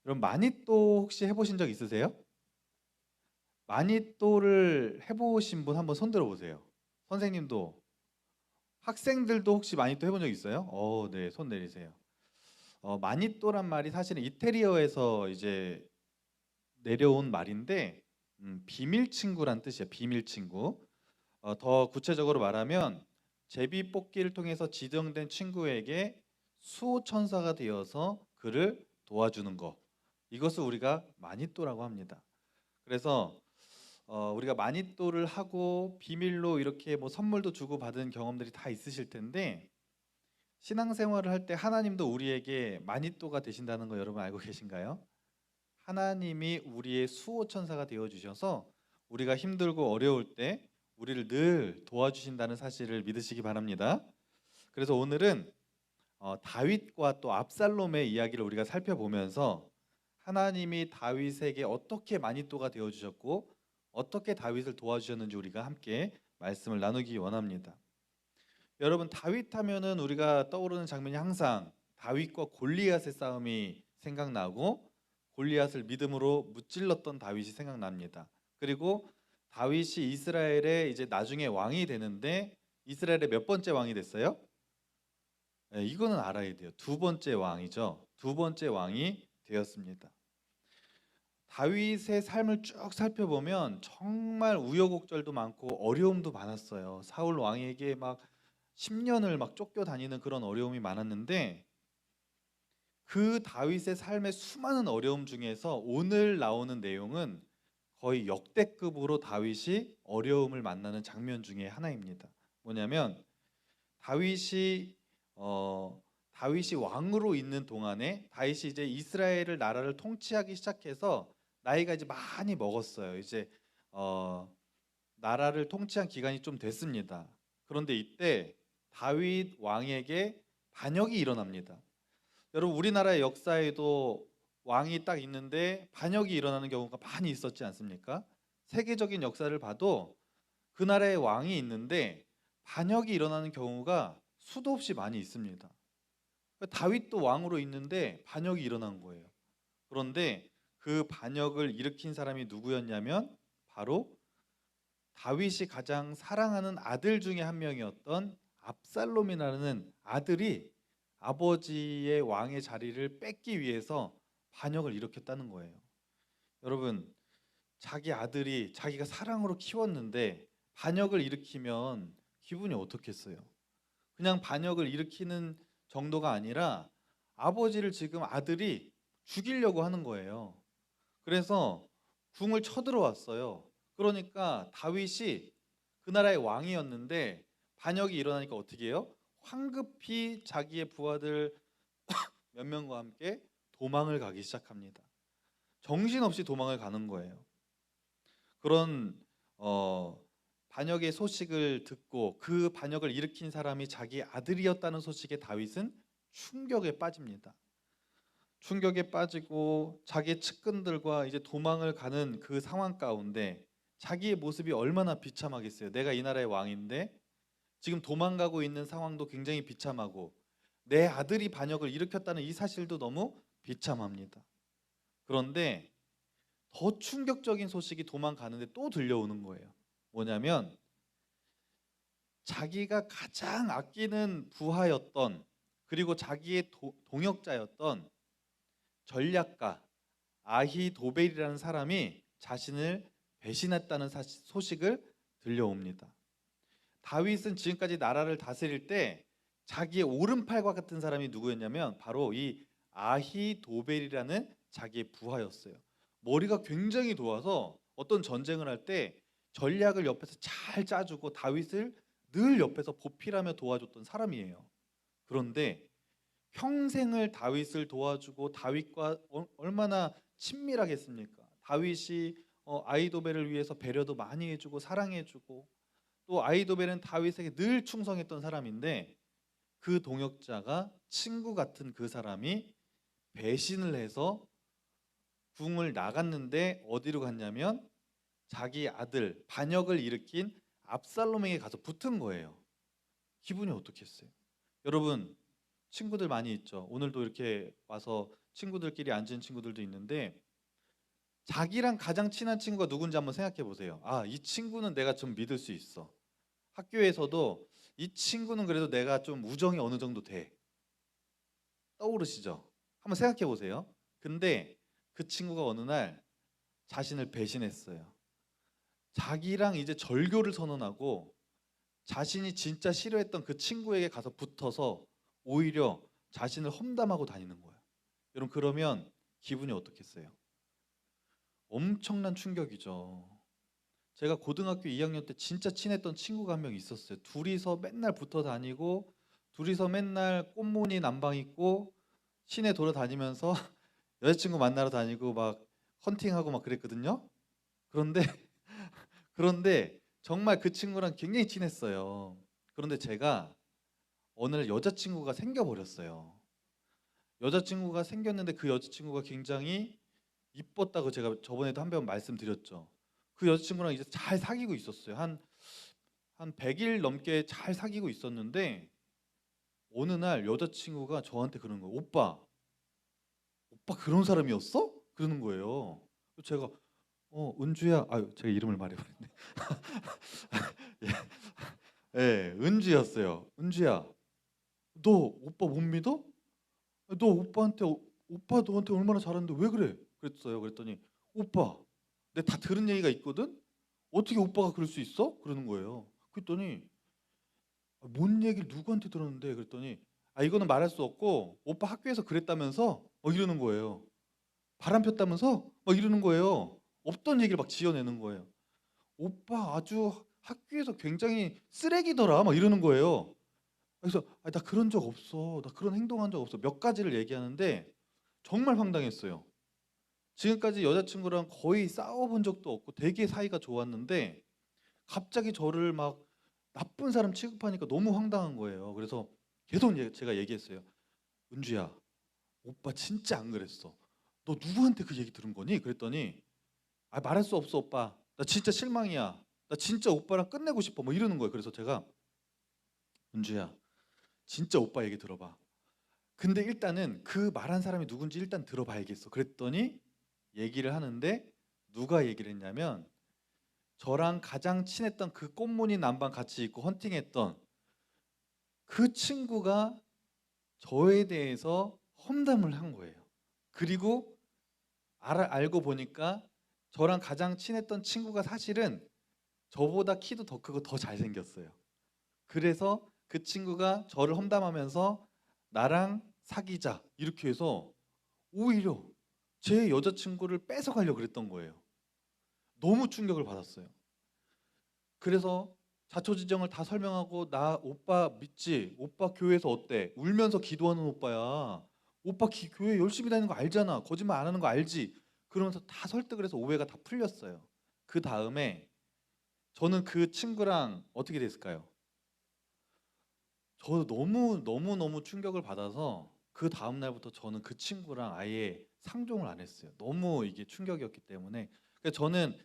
여러분 마니또 혹시 해보신 적 있으세요? 마니또를 해보신 분 한번 손 들어보세요. 선생님도 학생들도 혹시 마니또 해본 적 있어요? 네, 손 내리세요. 마니또란 말이 사실은 이태리어에서 이제 내려온 말인데 비밀 친구란 뜻이에요. 비밀 친구. 더 구체적으로 말하면 제비 뽑기를 통해서 지정된 친구에게 수호천사가 되어서 그를 도와주는 것. 이것을 우리가 마니또라고 합니다. 그래서 우리가 마니또를 하고 비밀로 이렇게 뭐 선물도 주고 받은 경험들이 다 있으실 텐데 신앙생활을 할 때 하나님도 우리에게 마니또가 되신다는 거 여러분 알고 계신가요? 하나님이 우리의 수호천사가 되어 주셔서 우리가 힘들고 어려울 때 우리를 늘 도와주신다는 사실을 믿으시기 바랍니다. 그래서 오늘은 다윗과 또 압살롬의 이야기를 우리가 살펴보면서 하나님이 다윗에게 어떻게 마니또가 되어 주셨고 어떻게 다윗을 도와주셨는지 우리가 함께 말씀을 나누기 원합니다. 여러분 다윗 하면은 우리가 떠오르는 장면이 항상 다윗과 골리앗의 싸움이 생각나고 골리앗을 믿음으로 무찔렀던 다윗이 생각납니다. 그리고 다윗이 이스라엘의 이제 나중에 왕이 되는데 이스라엘의 몇 번째 왕이 됐어요? 네, 이거는 알아야 돼요. 두 번째 왕이죠. 두 번째 왕이 되었습니다. 다윗의 삶을 쭉 살펴보면 정말 우여곡절도 많고 어려움도 많았어요. 사울 왕에게 막 10년을 막 쫓겨다니는 그런 어려움이 많았는데 그 다윗의 삶의 수많은 어려움 중에서 오늘 나오는 내용은 거의 역대급으로 다윗이 어려움을 만나는 장면 중에 하나입니다. 뭐냐면 다윗이 다윗이 왕으로 있는 동안에 다윗이 이제 이스라엘을 나라를 통치하기 시작해서 나이가 이제 많이 먹었어요. 이제 어, 나라를 통치한 기간이 좀 됐습니다. 그런데 이때 다윗 왕에게 반역이 일어납니다. 여러분 우리나라의 역사에도 왕이 딱 있는데 반역이 일어나는 경우가 많이 있었지 않습니까? 세계적인 역사를 봐도 그 나라의 왕이 있는데 반역이 일어나는 경우가 수도 없이 많이 있습니다. 다윗도 왕으로 있는데 반역이 일어난 거예요. 그런데 그 반역을 일으킨 사람이 누구였냐면 바로 다윗이 가장 사랑하는 아들 중에 한 명이었던 압살롬이라는 아들이 아버지의 왕의 자리를 뺏기 위해서 반역을 일으켰다는 거예요. 여러분, 자기 아들이 자기가 사랑으로 키웠는데 반역을 일으키면 기분이 어떻겠어요? 그냥 반역을 일으키는 정도가 아니라 아버지를 지금 아들이 죽이려고 하는 거예요. 그래서 궁을 쳐들어왔어요. 그러니까 다윗이 그 나라의 왕이었는데 반역이 일어나니까 어떻게 해요? 황급히 자기의 부하들 몇 명과 함께 도망을 가기 시작합니다. 정신없이 도망을 가는 거예요. 그런 반역의 소식을 듣고 그 반역을 일으킨 사람이 자기 아들이었다는 소식에 다윗은 충격에 빠집니다. 충격에 빠지고 자기 측근들과 이제 도망을 가는 그 상황 가운데 자기의 모습이 얼마나 비참하겠어요. 내가 이 나라의 왕인데 지금 도망가고 있는 상황도 굉장히 비참하고 내 아들이 반역을 일으켰다는 이 사실도 너무 비참합니다. 그런데 더 충격적인 소식이 도망가는데 또 들려오는 거예요. 뭐냐면 자기가 가장 아끼는 부하였던 그리고 자기의 동역자였던 전략가 아히도벨이라는 사람이 자신을 배신했다는 소식을 들려옵니다. 다윗은 지금까지 나라를 다스릴 때 자기의 오른팔과 같은 사람이 누구였냐면 바로 이 아히도벨이라는 자기의 부하였어요. 머리가 굉장히 좋아서 어떤 전쟁을 할 때 전략을 옆에서 잘 짜주고 다윗을 늘 옆에서 보필하며 도와줬던 사람이에요. 그런데 평생을 다윗을 도와주고 다윗과 얼마나 친밀하겠습니까? 다윗이 아이도벨을 위해서 배려도 많이 해주고 사랑해주고 또 아이도벨은 다윗에게 늘 충성했던 사람인데 그 동역자가 친구 같은 그 사람이 배신을 해서 궁을 나갔는데 어디로 갔냐면 자기 아들 반역을 일으킨 압살롬에게 가서 붙은 거예요. 기분이 어떻겠어요? 여러분 친구들 많이 있죠. 오늘도 이렇게 와서 친구들끼리 앉은 친구들도 있는데 자기랑 가장 친한 친구가 누군지 한번 생각해 보세요. 아, 이 친구는 내가 좀 믿을 수 있어. 학교에서도 이 친구는 그래도 내가 좀 우정이 어느 정도 돼. 떠오르시죠? 한번 생각해 보세요. 근데 그 친구가 어느 날 자신을 배신했어요. 자기랑 이제 절교를 선언하고 자신이 진짜 싫어했던 그 친구에게 가서 붙어서 오히려 자신을 험담하고 다니는 거예요. 여러분 그러면 기분이 어떻겠어요? 엄청난 충격이죠. 제가 고등학교 2학년 때 진짜 친했던 친구가 한 명 있었어요. 둘이서 맨날 붙어 다니고 둘이서 맨날 꽃무늬 남방 입고 시내 돌아다니면서 여자친구 만나러 다니고 막 헌팅하고 막 그랬거든요. 그런데 그런데 정말 그 친구랑 굉장히 친했어요. 그런데 제가 어느 날 여자친구가 생겨버렸어요. 여자친구가 생겼는데 그 여자친구가 굉장히 이뻤다고 제가 저번에도 한 번 말씀드렸죠. 그 여자친구랑 이제 잘 사귀고 있었어요. 한 100일 넘게 잘 사귀고 있었는데 어느 날 여자친구가 저한테 그러는 거예요. 오빠 그런 사람이었어? 그러는 거예요. 제가 은주야, 아유 제가 이름을 말해버렸네. 예, 은주였어요. 은주야, 너 오빠 못 믿어? 너 오빠 너한테 얼마나 잘하는데 왜 그래? 그랬어요. 그랬더니 오빠, 내 다 들은 얘기가 있거든. 어떻게 오빠가 그럴 수 있어? 그러는 거예요. 그랬더니 뭔 얘기를 누구한테 들었는데? 그랬더니 이거는 말할 수 없고 오빠 학교에서 그랬다면서 이러는 거예요. 바람 폈다면서 이러는 거예요. 없던 얘기를 막 지어내는 거예요. 오빠 아주 학교에서 굉장히 쓰레기더라 막 이러는 거예요. 그래서 나 그런 적 없어. 나 그런 행동한 적 없어. 몇 가지를 얘기하는데 정말 황당했어요. 지금까지 여자친구랑 거의 싸워본 적도 없고 되게 사이가 좋았는데 갑자기 저를 막 나쁜 사람 취급하니까 너무 황당한 거예요. 그래서 계속 제가 얘기했어요. 은주야, 오빠 진짜 안 그랬어. 너 누구한테 그 얘기 들은 거니? 그랬더니 말할 수 없어 오빠. 나 진짜 실망이야. 나 진짜 오빠랑 끝내고 싶어. 뭐 이러는 거예요. 그래서 제가 은주야, 진짜 오빠 얘기 들어봐. 근데 일단은 그 말한 사람이 누군지 일단 들어봐야겠어. 그랬더니 얘기를 하는데 누가 얘기를 했냐면 저랑 가장 친했던 그 꽃무늬 남방 같이 입고 헌팅했던 그 친구가 저에 대해서 험담을 한 거예요. 그리고 알고 보니까 저랑 가장 친했던 친구가 사실은 저보다 키도 더 크고 더 잘생겼어요. 그래서 그 친구가 저를 험담하면서 나랑 사귀자 이렇게 해서 오히려 제 여자친구를 뺏어가려고 그랬던 거예요. 너무 충격을 받았어요. 그래서 자초지정을 다 설명하고 나 오빠 믿지? 오빠 교회에서 어때? 울면서 기도하는 오빠야. 오빠 교회 열심히 다니는 거 알잖아. 거짓말 안 하는 거 알지? 그러면서 다 설득을 해서 오해가 다 풀렸어요. 그 다음에 저는 그 친구랑 어떻게 됐을까요? 저 너무 너무 너무 충격을 받아서 그 다음 날부터 저는 그 친구랑 아예 상종을 안 했어요. 너무 이게 충격이었기 때문에. 그러니까 저는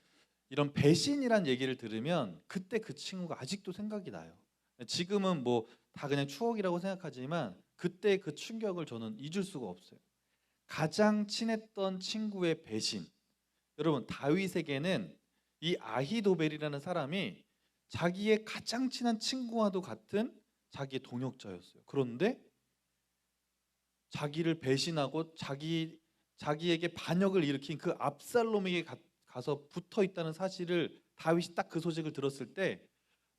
이런 배신이란 얘기를 들으면 그때 그 친구가 아직도 생각이 나요. 지금은 뭐 다 그냥 추억이라고 생각하지만 그때 그 충격을 저는 잊을 수가 없어요. 가장 친했던 친구의 배신. 여러분 다윗에게는 이 아히도벨이라는 사람이 자기의 가장 친한 친구와도 같은 자기의 동역자였어요. 그런데 자기를 배신하고 자기에게 반역을 일으킨 그 압살롬에게 가서 붙어 있다는 사실을 다윗이 딱 그 소식을 들었을 때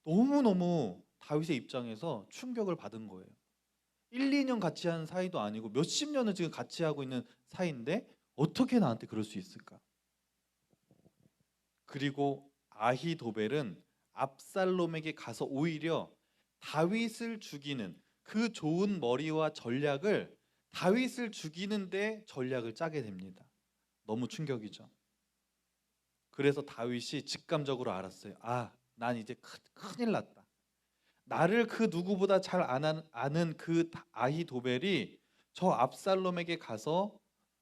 너무너무 다윗의 입장에서 충격을 받은 거예요. 1, 2년 같이 한 사이도 아니고 몇십 년을 지금 같이 하고 있는 사이인데 어떻게 나한테 그럴 수 있을까? 그리고 아히도벨은 압살롬에게 가서 오히려 다윗을 죽이는 그 좋은 머리와 전략을 다윗을 죽이는데 전략을 짜게 됩니다. 너무 충격이죠. 그래서 다윗이 직감적으로 알았어요. 난 이제 큰일 났다. 나를 그 누구보다 잘 아는 그 아히도벨이 저 압살롬에게 가서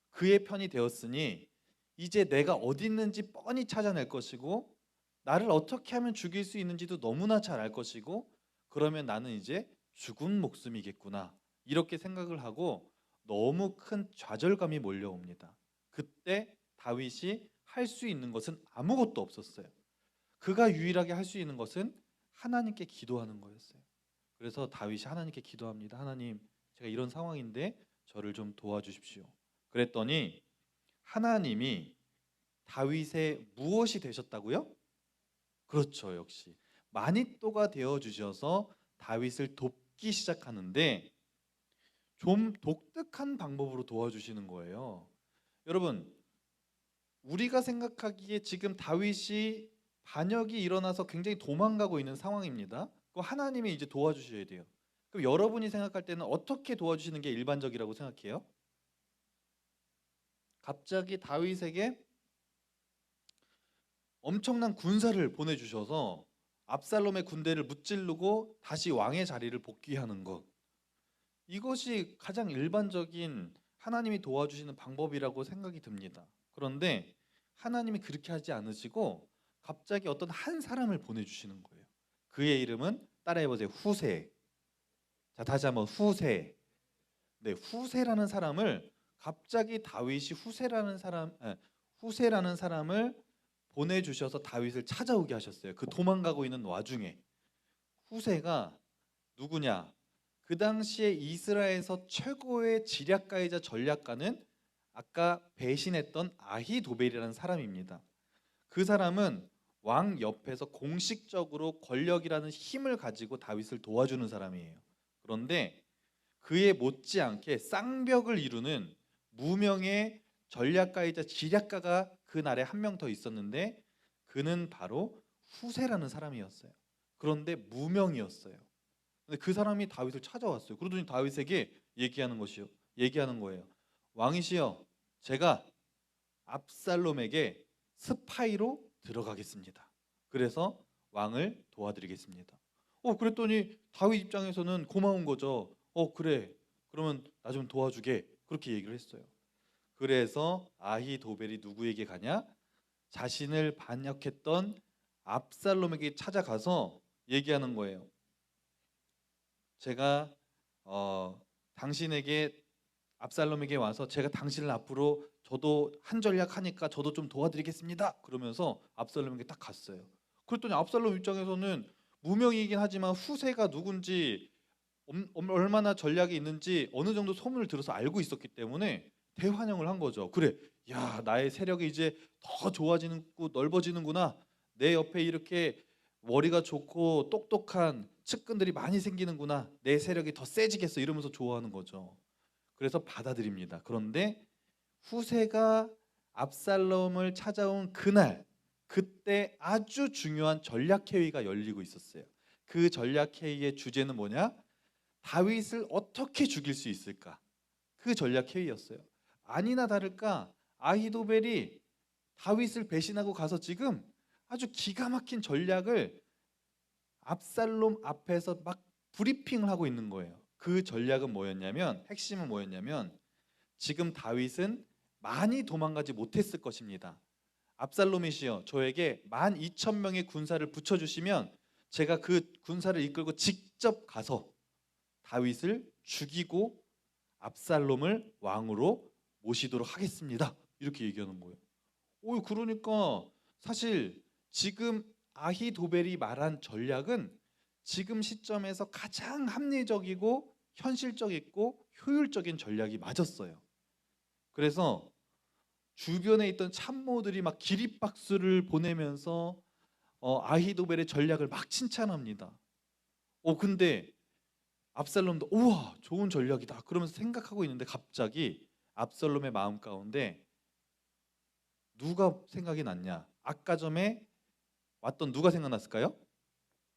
그의 편이 되었으니 이제 내가 어디 있는지 뻔히 찾아낼 것이고 나를 어떻게 하면 죽일 수 있는지도 너무나 잘 알 것이고 그러면 나는 이제 죽은 목숨이겠구나 이렇게 생각을 하고 너무 큰 좌절감이 몰려옵니다. 그때 다윗이 할 수 있는 것은 아무것도 없었어요. 그가 유일하게 할 수 있는 것은 하나님께 기도하는 거였어요. 그래서 다윗이 하나님께 기도합니다. 하나님, 제가 이런 상황인데 저를 좀 도와주십시오. 그랬더니 하나님이 다윗의 무엇이 되셨다고요? 그렇죠, 역시 마니또가 되어 주셔서 다윗을 돕기 시작하는데 좀 독특한 방법으로 도와주시는 거예요. 여러분, 우리가 생각하기에 지금 다윗이 반역이 일어나서 굉장히 도망가고 있는 상황입니다. 그럼 하나님이 이제 도와주셔야 돼요. 그럼 여러분이 생각할 때는 어떻게 도와주시는 게 일반적이라고 생각해요? 갑자기 다윗에게 엄청난 군사를 보내주셔서 압살롬의 군대를 무찌르고 다시 왕의 자리를 복귀하는 것. 이것이 가장 일반적인 하나님이 도와주시는 방법이라고 생각이 듭니다. 그런데 하나님이 그렇게 하지 않으시고 갑자기 어떤 한 사람을 보내주시는 거예요. 그의 이름은 따라해보세요. 후세. 자, 다시 한번 후세. 네, 후세라는 사람을 갑자기 다윗이 후세라는 사람을 보내주셔서 다윗을 찾아오게 하셨어요. 그 도망가고 있는 와중에 후세가 누구냐? 그 당시에 이스라엘에서 최고의 지략가이자 전략가는 아까 배신했던 아히도벨이라는 사람입니다. 그 사람은 왕 옆에서 공식적으로 권력이라는 힘을 가지고 다윗을 도와주는 사람이에요. 그런데 그에 못지않게 쌍벽을 이루는 무명의 전략가이자 지략가가 그날에 한 명 더 있었는데 그는 바로 후세라는 사람이었어요. 그런데 무명이었어요. 근데 그 사람이 다윗을 찾아왔어요. 그러더니 다윗에게 얘기하는 거예요. 왕이시여, 제가 압살롬에게 스파이로 들어가겠습니다. 그래서 왕을 도와드리겠습니다. 그랬더니 다윗 입장에서는 고마운 거죠. 그래. 그러면 나 좀 도와주게. 그렇게 얘기를 했어요. 그래서 아히도벨이 누구에게 가냐? 자신을 반역했던 압살롬에게 찾아가서 얘기하는 거예요. 제가 당신에게 압살롬에게 와서 제가 당신을 앞으로 저도 한 전략 하니까 저도 좀 도와드리겠습니다. 그러면서 압살롬에게 딱 갔어요. 그랬더니 압살롬 입장에서는 무명이긴 하지만 후세가 누군지 얼마나 전략이 있는지 어느 정도 소문을 들어서 알고 있었기 때문에 대환영을 한 거죠. 그래, 야, 나의 세력이 이제 더 좋아지고 넓어지는구나. 내 옆에 이렇게 머리가 좋고 똑똑한 측근들이 많이 생기는구나. 내 세력이 더 세지겠어. 이러면서 좋아하는 거죠. 그래서 받아들입니다. 그런데 후세가 압살롬을 찾아온 그날, 그때 아주 중요한 전략 회의가 열리고 있었어요. 그 전략 회의의 주제는 뭐냐? 다윗을 어떻게 죽일 수 있을까? 그 전략 회의였어요. 아니나 다를까 아히도벨이 다윗을 배신하고 가서 지금 아주 기가 막힌 전략을 압살롬 앞에서 막 브리핑을 하고 있는 거예요. 그 전략은 뭐였냐면, 핵심은 뭐였냐면, 지금 다윗은 많이 도망가지 못했을 것입니다. 압살롬이시여, 저에게 12,000명의 군사를 붙여주시면 제가 그 군사를 이끌고 직접 가서 다윗을 죽이고 압살롬을 왕으로 모시도록 하겠습니다. 이렇게 얘기하는 거예요. 그러니까 사실 지금 아히도벨이 말한 전략은 지금 시점에서 가장 합리적이고 현실적이고 효율적인 전략이 맞았어요. 그래서 주변에 있던 참모들이 막 기립박수를 보내면서 아히도벨의 전략을 막 칭찬합니다. 근데 압살롬도 우와, 좋은 전략이다 그러면서 생각하고 있는데 갑자기 압살롬의 마음 가운데 누가 생각이 났냐? 아까 전에 왔던 누가 생각났을까요?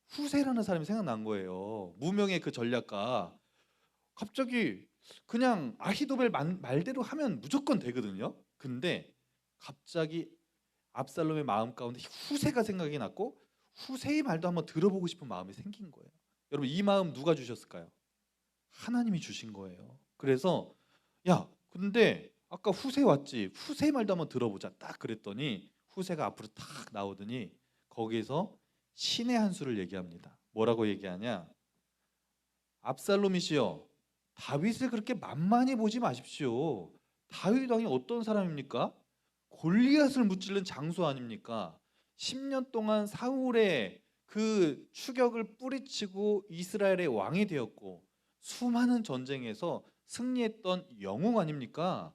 후세라는 사람이 생각난 거예요. 무명의 그 전략가. 갑자기 그냥 아히도벨 말대로 하면 무조건 되거든요. 근데 갑자기 압살롬의 마음 가운데 후세가 생각이 났고 후세의 말도 한번 들어보고 싶은 마음이 생긴 거예요. 여러분, 이 마음 누가 주셨을까요? 하나님이 주신 거예요. 그래서 야, 근데 아까 후세 왔지? 후세 말도 한번 들어보자. 딱 그랬더니 후세가 앞으로 탁 나오더니 거기서 신의 한 수를 얘기합니다. 뭐라고 얘기하냐? 압살롬이시여, 다윗을 그렇게 만만히 보지 마십시오. 다윗 왕이 어떤 사람입니까? 골리앗을 무찌른 장수 아닙니까? 10년 동안 사울의 그 추격을 뿌리치고 이스라엘의 왕이 되었고 수많은 전쟁에서 승리했던 영웅 아닙니까?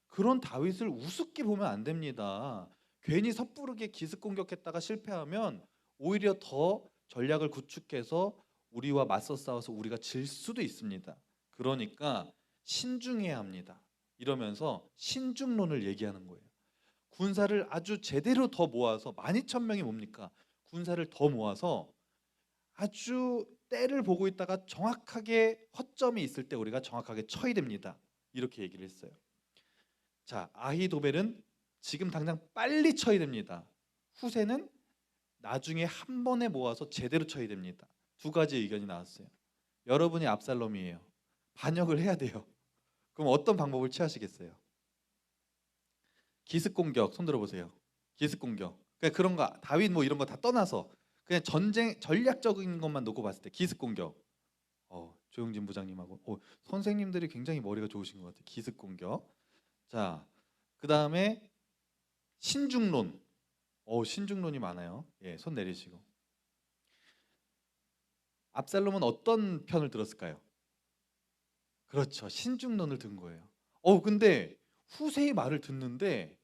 그런 다윗을 우습게 보면 안 됩니다. 괜히 섣부르게 기습 공격했다가 실패하면 오히려 더 전략을 구축해서 우리와 맞서 싸워서 우리가 질 수도 있습니다. 그러니까 신중해야 합니다. 이러면서 신중론을 얘기하는 거예요. 군사를 아주 제대로 더 모아서 12,000명이 뭡니까? 군사를 더 모아서 아주 때를 보고 있다가 정확하게 허점이 있을 때 우리가 정확하게 쳐야 됩니다. 이렇게 얘기를 했어요. 자, 아히도벨은 지금 당장 빨리 쳐야 됩니다. 후세는 나중에 한 번에 모아서 제대로 쳐야 됩니다. 두 가지 의견이 나왔어요. 여러분이 압살롬이에요. 반역을 해야 돼요. 그럼 어떤 방법을 취하시겠어요? 기습 공격 손 들어보세요. 기습 공격. 그러니까 그런 거 다윗 뭐 이런 거 다 떠나서 그냥 전쟁 전략적인 것만 놓고 봤을 때 기습 공격. 조용진 부장님하고 선생님들이 굉장히 머리가 좋으신 것 같아요. 기습 공격. 자, 그 다음에 신중론. 신중론이 많아요. 예, 손 내리시고. 압살롬은 어떤 편을 들었을까요? 그렇죠. 신중론을 든 거예요. 근데 후세의 말을 듣는데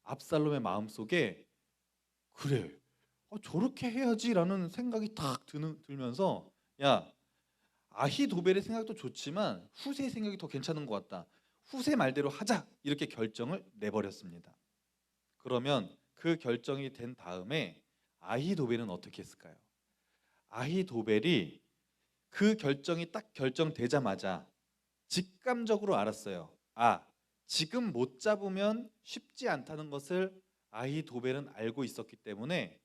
압살롬의 마음속에 그래, 저렇게 해야지라는 생각이 탁 들면서 야, 아히도벨의 생각도 좋지만 후세의 생각이 더 괜찮은 것 같다. 후세 말대로 하자 이렇게 결정을 내버렸습니다. 그러면 그 결정이 된 다음에 아히도벨은 어떻게 했을까요? 아히도벨이 그 결정이 딱 결정되자마자 직감적으로 알았어요. 지금 못 잡으면 쉽지 않다는 것을 아히도벨은 알고 있었기 때문에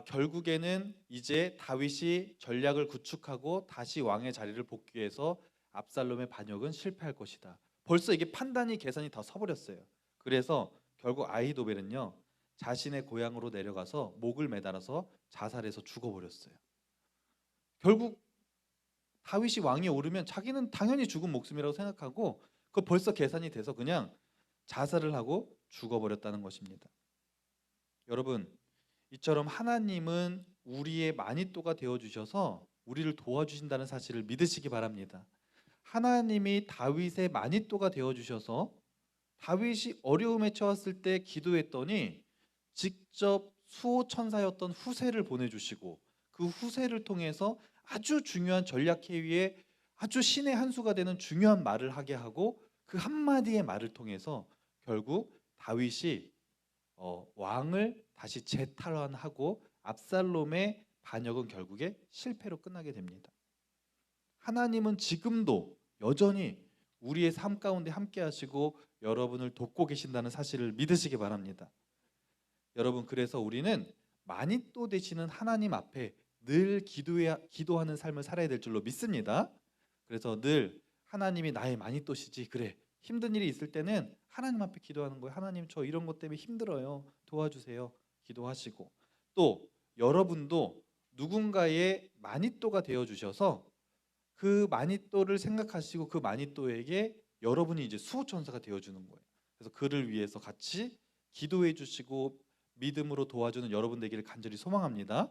결국에는 이제 다윗이 전략을 구축하고 다시 왕의 자리를 복귀해서 압살롬의 반역은 실패할 것이다. 벌써 이게 판단이 계산이 다 서버렸어요. 그래서 결국 아히도벨은요 자신의 고향으로 내려가서 목을 매달아서 자살해서 죽어버렸어요. 결국 다윗이 왕위에 오르면 자기는 당연히 죽은 목숨이라고 생각하고 그 벌써 계산이 돼서 그냥 자살을 하고 죽어버렸다는 것입니다. 여러분, 이처럼 하나님은 우리의 마니또가 되어 주셔서 우리를 도와주신다는 사실을 믿으시기 바랍니다. 하나님이 다윗의 마니또가 되어 주셔서 다윗이 어려움에 처했을 때 기도했더니 직접 수호 천사였던 후세를 보내주시고 그 후세를 통해서 아주 중요한 전략 회의에 아주 신의 한 수가 되는 중요한 말을 하게 하고 그 한마디의 말을 통해서 결국 다윗이 왕을 다시 재탈환하고 압살롬의 반역은 결국에 실패로 끝나게 됩니다. 하나님은 지금도 여전히 우리의 삶 가운데 함께 하시고 여러분을 돕고 계신다는 사실을 믿으시기 바랍니다. 여러분, 그래서 우리는 마니또 되시는 하나님 앞에 늘 기도하는 삶을 살아야 될 줄로 믿습니다. 그래서 늘 하나님이 나의 마니또시지. 그래, 힘든 일이 있을 때는 하나님 앞에 기도하는 거예요. 하나님, 저 이런 것 때문에 힘들어요. 도와주세요. 기도하시고 또 여러분도 누군가의 마니또가 되어 주셔서 그 마니또를 생각하시고 그 마니또에게 여러분이 이제 수호천사가 되어 주는 거예요. 그래서 그를 위해서 같이 기도해 주시고 믿음으로 도와주는 여러분 되기를 간절히 소망합니다.